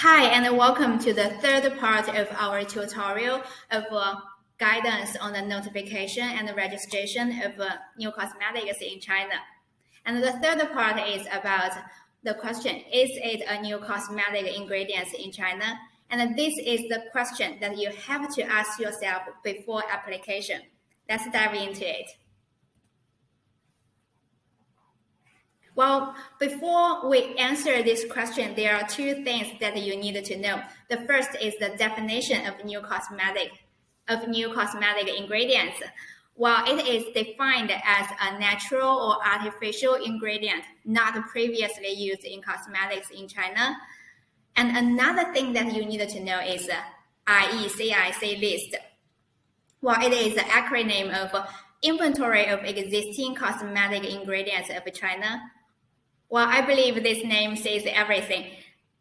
Hi, and welcome to the third part of our tutorial of guidance on the notification and the registration of new cosmetics in China. And the third part is about the question, is it a new cosmetic ingredient in China? And this is the question that you have to ask yourself before application. Let's dive into it. Well, before we answer this question, there are two things that you need to know. The first is the definition of new cosmetic ingredients. While it is defined as a natural or artificial ingredient not previously used in cosmetics in China. And another thing that you need to know is IECIC list. While it is the acronym of Inventory of Existing Cosmetic Ingredients of China. Well, I believe this name says everything.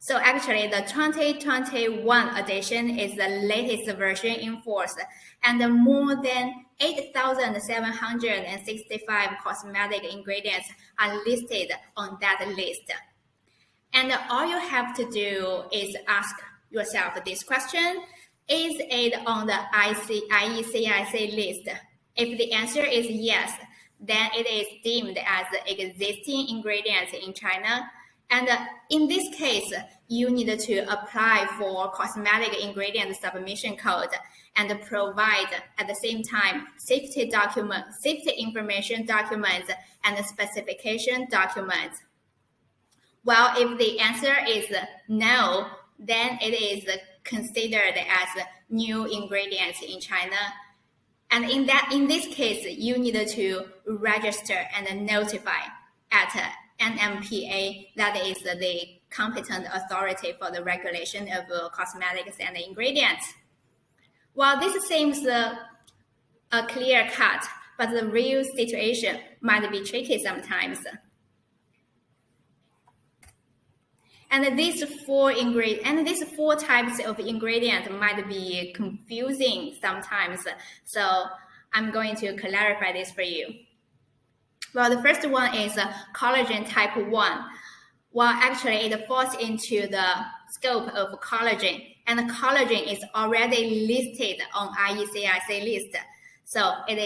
So actually, the 2021 edition is the latest version in force, and more than 8,765 cosmetic ingredients are listed on that list. And all you have to do is ask yourself this question, is it on the IECIC list? If the answer is yes, then it is deemed as existing ingredients in China. And in this case, you need to apply for cosmetic ingredient submission code and provide at the same time safety information documents and specification documents. Well, if the answer is no, then it is considered as new ingredients in China. And in this case, you need to register and notify at NMPA, that is the competent authority for the regulation of cosmetics and ingredients. While this seems a clear cut, but the real situation might be tricky sometimes. And these four types of ingredient might be confusing sometimes. So I'm going to clarify this for you. Well, the first one is collagen type 1. Well, actually, it falls into the scope of collagen, and collagen is already listed on IECIC list. So it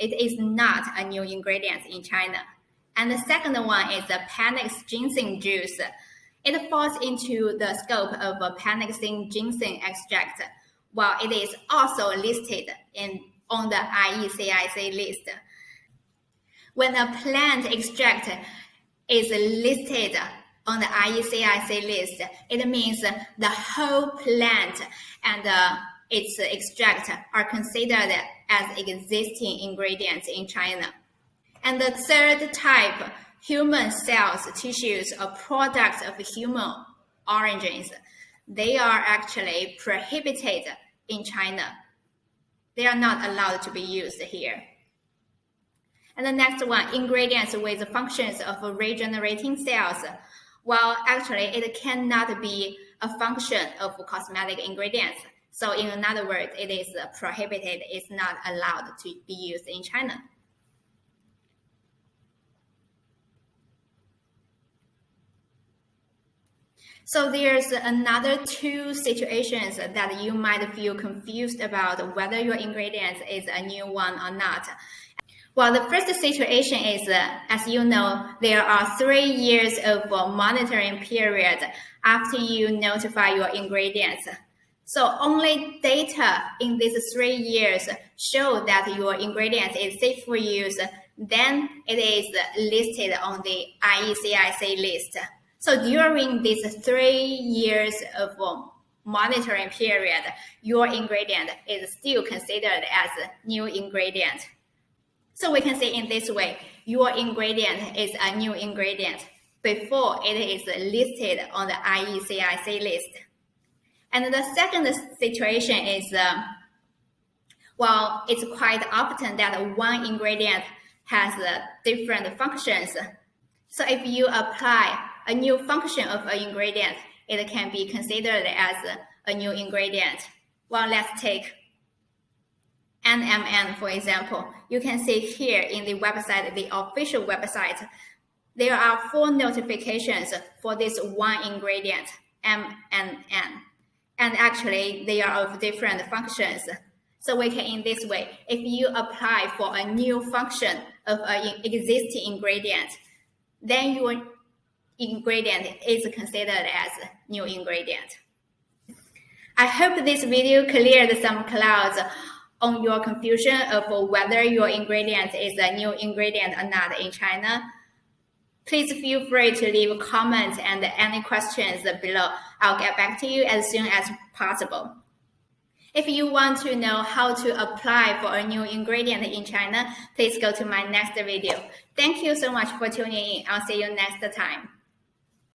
is not a new ingredient in China. And the second one is the Panax ginseng juice. It falls into the scope of a Panax ginseng extract, while it is also listed on the IECIC list. When a plant extract is listed on the IECIC list, it means the whole plant and its extract are considered as existing ingredients in China. And the third type, human cells, tissues, or products of human origins, they are actually prohibited in China. They are not allowed to be used here. And the next one, ingredients with functions of regenerating cells. Well, actually, it cannot be a function of cosmetic ingredients. So in other words, it is prohibited. It's not allowed to be used in China. So there's another two situations that you might feel confused about whether your ingredient is a new one or not. Well, the first situation is, as you know, there are 3 years of monitoring period after you notify your ingredients. So only data in these 3 years show that your ingredient is safe for use, then it is listed on the IECIC list. So during these 3 years of monitoring period, your ingredient is still considered as a new ingredient. So we can say in this way, your ingredient is a new ingredient before it is listed on the IECIC list. And the second situation is, well, it's quite often that one ingredient has different functions. So if you apply a new function of an ingredient, it can be considered as a new ingredient. Well, let's take NMN, for example. You can see here in the website, the official website, there are 4 notifications for this one ingredient. M, and N. And actually, they are of different functions. So we can, in this way, if you apply for a new function of an existing ingredient, then your ingredient is considered as new ingredient. I hope this video cleared some clouds on your confusion of whether your ingredient is a new ingredient or not in China. Please feel free to leave comments and any questions below. I'll get back to you as soon as possible. If you want to know how to apply for a new ingredient in China, please go to my next video. Thank you so much for tuning in. I'll see you next time.